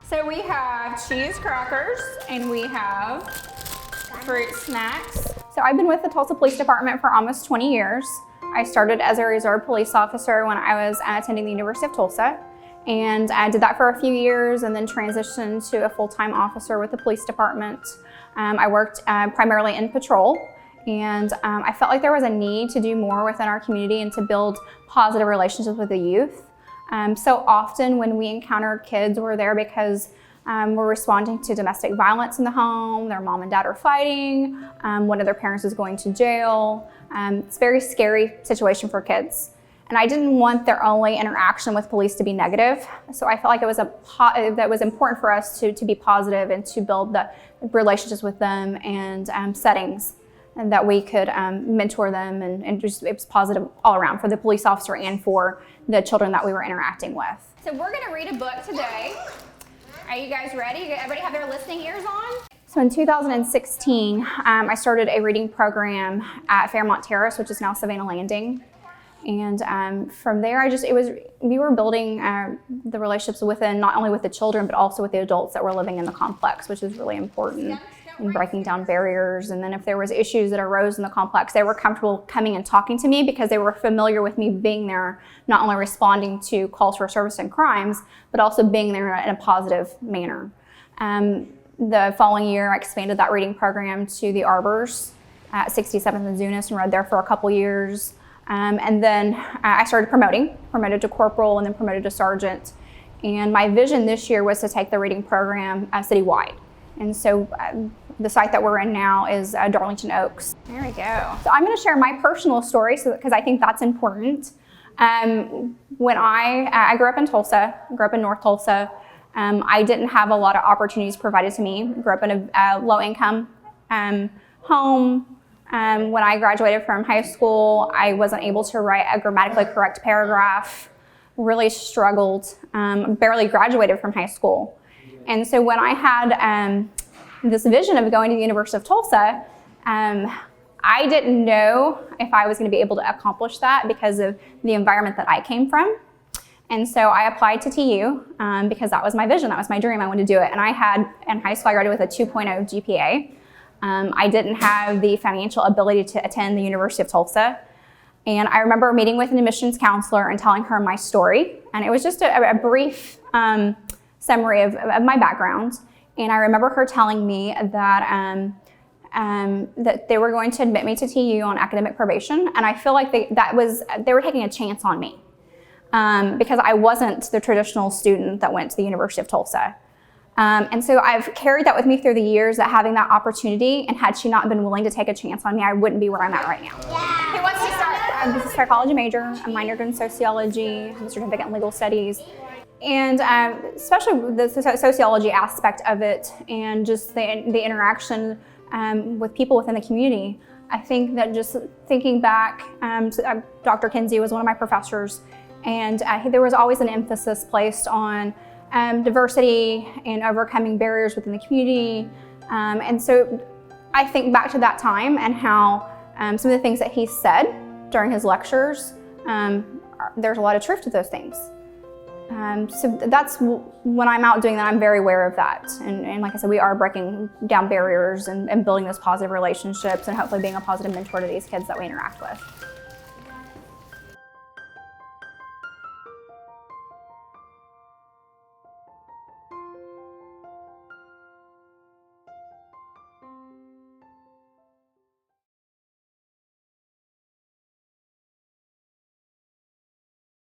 So we have cheese crackers and we have fruit snacks. So I've been with the Tulsa Police Department for almost 20 years. I started as a reserve police officer when I was attending the University of Tulsa. And I did that for a few years and then transitioned to a full-time officer with the police department. I worked primarily in patrol, and I felt like there was a need to do more within our community and to build positive relationships with the youth. So often when we encounter kids, we're there because we're responding to domestic violence in the home, their mom and dad are fighting, one of their parents is going to jail. It's a very scary situation for kids. And I didn't want their only interaction with police to be negative. So I felt like it was that was important for us to be positive and to build the relationships with them and settings, and that we could mentor them and just, it was positive all around for the police officer and for the children that we were interacting with. So we're gonna read a book today. Are you guys ready? Everybody have their listening ears on? So in 2016, I started a reading program at Fairmont Terrace, which is now Savannah Landing. And from there, we were building the relationships within, not only with the children, but also with the adults that were living in the complex, which is really important in breaking down barriers. And then if there was issues that arose in the complex, they were comfortable coming and talking to me because they were familiar with me being there, not only responding to calls for service and crimes, but also being there in a positive manner. The following year, I expanded that reading program to the Arbors at 67th and Zunis and read there for a couple years. And then I started promoted to corporal and then promoted to sergeant. And my vision this year was to take the reading program citywide. And so the site that we're in now is Darlington Oaks. There we go. So I'm going to share my personal story because I think that's important. When I grew up in Tulsa, grew up in North Tulsa, I didn't have a lot of opportunities provided to me. Grew up in a low-income home. When I graduated from high school, I wasn't able to write a grammatically correct paragraph, really struggled, barely graduated from high school. And so when I had this vision of going to the University of Tulsa, I didn't know if I was going to be able to accomplish that because of the environment that I came from. And so I applied to TU because that was my vision, that was my dream, I wanted to do it. And I had, in high school, I graduated with a 2.0 GPA. I didn't have the financial ability to attend the University of Tulsa. And I remember meeting with an admissions counselor and telling her my story. And it was just a brief summary of my background. And I remember her telling me that that they were going to admit me to TU on academic probation. And I feel like they were taking a chance on me because I wasn't the traditional student that went to the University of Tulsa. And so I've carried that with me through the years, that having that opportunity, and had she not been willing to take a chance on me, I wouldn't be where I'm at right now. Who wants to start? I'm a psychology major, I minored in sociology, have a certificate in legal studies. And especially the sociology aspect of it and just the interaction with people within the community. I think that just thinking back, Dr. Kinsey was one of my professors, and there was always an emphasis placed on diversity and overcoming barriers within the community. And so I think back to that time and how some of the things that he said during his lectures, there's a lot of truth to those things. So that's when I'm out doing that, I'm very aware of that. And like I said, we are breaking down barriers and building those positive relationships and hopefully being a positive mentor to these kids that we interact with.